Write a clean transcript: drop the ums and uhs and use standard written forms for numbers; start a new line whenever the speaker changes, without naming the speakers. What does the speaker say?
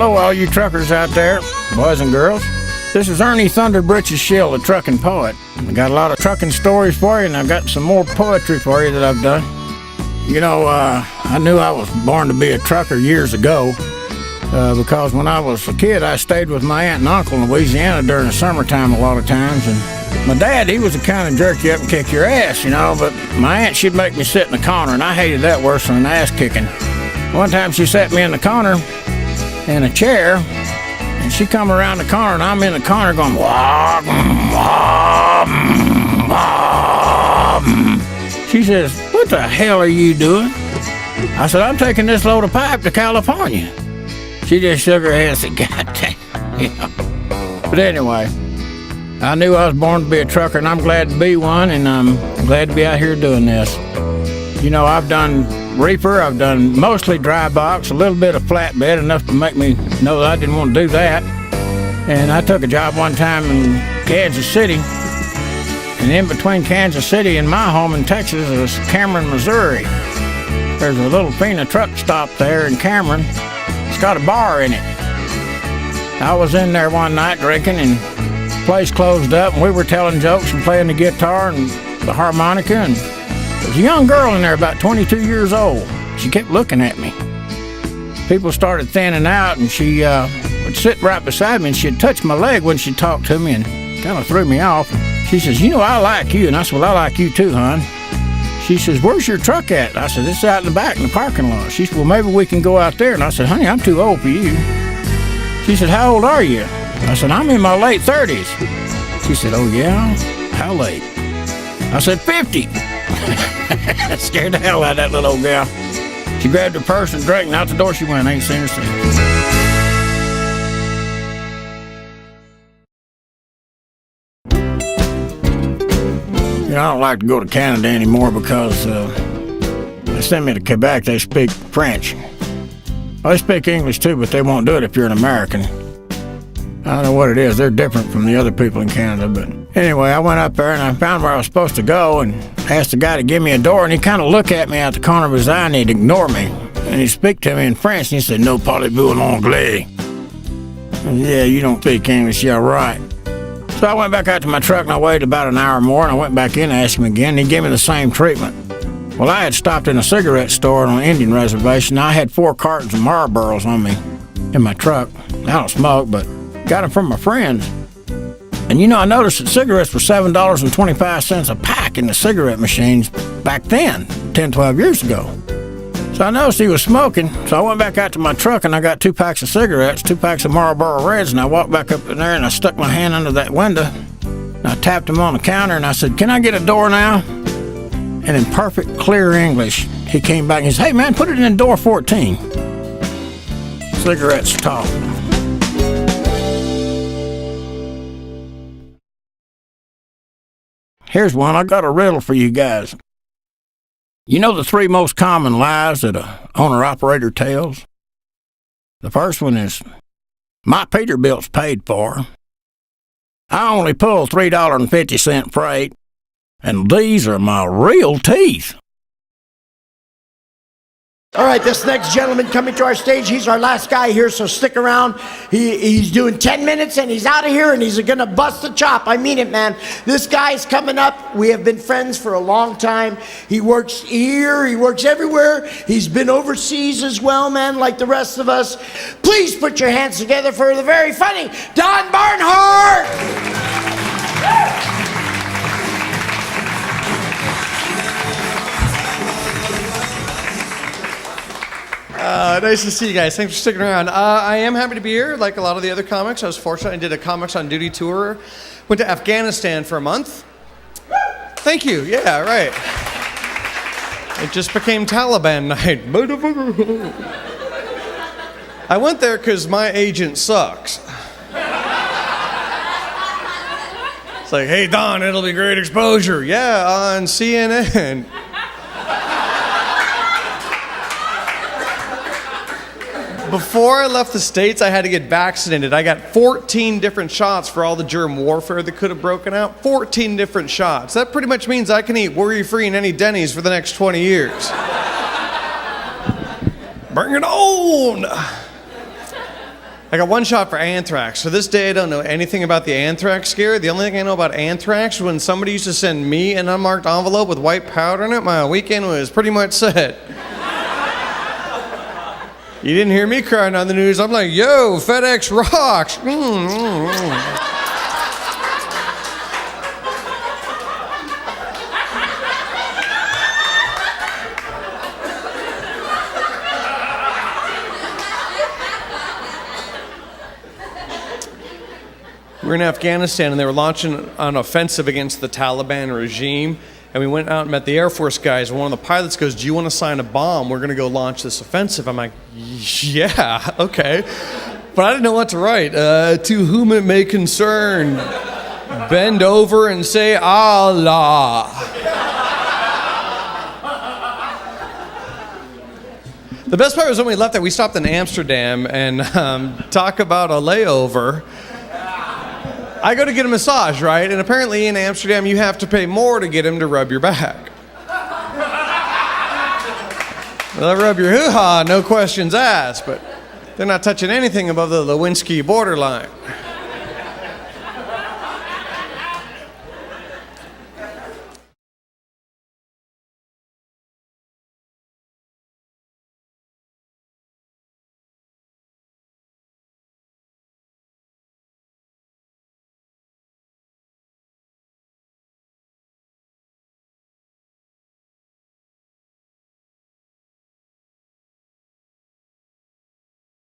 Hello, all you truckers out there, boys and girls. This is Ernie Shill, the trucking poet. I got a lot of trucking stories for you, and I've got some more poetry for you that I've done. You know, I knew I was born to be a trucker years ago because when I was a kid, I stayed with my aunt and uncle in Louisiana during the summertime a lot of times. And my dad, he was the kind of jerk you up and kick your ass, you know, but my aunt, she'd make me sit in the corner, and I hated that worse than an ass kicking. One time she sat me in the corner in a chair, and she come around the corner, and I'm in the corner going, wah, wah, wah. She says, what the hell are you doing? I said, I'm taking this load of pipe to California. She just shook her head and said, God damn. Yeah. But anyway, I knew I was born to be a trucker, and I'm glad to be one, and I'm glad to be out here doing this. You know, I've done reefer, I've done mostly dry box, a little bit of flatbed, enough to make me know that I didn't want to do that. And I took a job one time in Kansas City, and in between Kansas City and my home in Texas is Cameron, Missouri. There's a little Fina truck stop there in Cameron. It's got a bar in it. I was in there one night drinking, and the place closed up, and we were telling jokes and playing the guitar and the harmonica, and there was a young girl in there about 22 years old. She kept looking at me. People started thinning out, and she would sit right beside me, and she'd touch my leg when she talked to me and kind of threw me off. She says, you know, I like you. And I said, well, I like you too, hon. She says, where's your truck at? I said, it's out in the back in the parking lot. She said, well, maybe we can go out there. And I said, honey, I'm too old for you. She said, how old are you? I said, I'm in my late 30s. She said, oh, yeah? How late? I said, 50. That scared the hell out of that little old gal. She grabbed her purse and drank, and out the door she went. I ain't seen her since. You know, I don't like to go to Canada anymore because they send me to Quebec. They speak French. Well, they speak English too, but they won't do it if you're an American. I don't know what it is. They're different from the other people in Canada. But anyway, I went up there and I found where I was supposed to go and asked the guy to give me a door. And he kind of looked at me out the corner of his eye and he'd ignore me. And he'd speak to me in French and he said, no parlez-vous en anglais. And, yeah, you don't speak English. Yeah, right. So I went back out to my truck and I waited about an hour more and I went back in and asked him again. And he gave me the same treatment. Well, I had stopped in a cigarette store on an Indian reservation. I had 4 cartons of Marlboros on me in my truck. I don't smoke, but got them from my friends. And you know, I noticed that cigarettes were $7.25 a pack in the cigarette machines back then, 10, 12 years ago. So I noticed he was smoking, so I went back out to my truck and I got 2 packs of cigarettes, 2 packs of Marlboro Reds, and I walked back up in there and I stuck my hand under that window and I tapped him on the counter and I said, can I get a door now? And in perfect, clear English, he came back and he said, hey man, put it in door 14. Cigarettes talk. Here's one. I got a riddle for you guys. You know the 3 most common lies that a owner-operator tells? The first one is, my Peterbilt's paid for. I only pull $3.50 freight, and these are my real teeth.
All right, this next gentleman coming to our stage, he's our last guy here, so stick around. He's doing 10 minutes, and he's out of here, and he's going to bust the chop. I mean it, man. This guy's coming up. We have been friends for a long time. He works here. He works everywhere. He's been overseas as well, man, like the rest of us. Please put your hands together for the very funny Don Barnhart!
Nice to see you guys. Thanks for sticking around. I am happy to be here. Like a lot of the other comics, I was fortunate. I did a Comics on Duty tour. Went to Afghanistan for a month. Thank you. Yeah, right. It just became Taliban night. I went there because my agent sucks. It's like, hey, Don, it'll be great exposure. Yeah, on CNN. Before I left the States, I had to get vaccinated. I got 14 different shots for all the germ warfare that could have broken out. 14 different shots. That pretty much means I can eat worry-free in any Denny's for the next 20 years. Bring it on! I got one shot for anthrax. To this day, I don't know anything about the anthrax scare. The only thing I know about anthrax was when somebody used to send me an unmarked envelope with white powder in it, my weekend was pretty much set. You didn't hear me crying on the news. I'm like, yo, FedEx rocks. We were in Afghanistan, and they were launching an offensive against the Taliban regime. And we went out and met the Air Force guys. And one of the pilots goes, do you want to sign a bomb? We're going to go launch this offensive. I'm like, yeah, okay. But I didn't know what to write. To whom it may concern, bend over and say Allah. The best part was when we left that we stopped in Amsterdam and talk about a layover. I go to get a massage, right? And apparently in Amsterdam, you have to pay more to get him to rub your back. They'll rub your hoo-ha, no questions asked, but they're not touching anything above the Lewinsky borderline.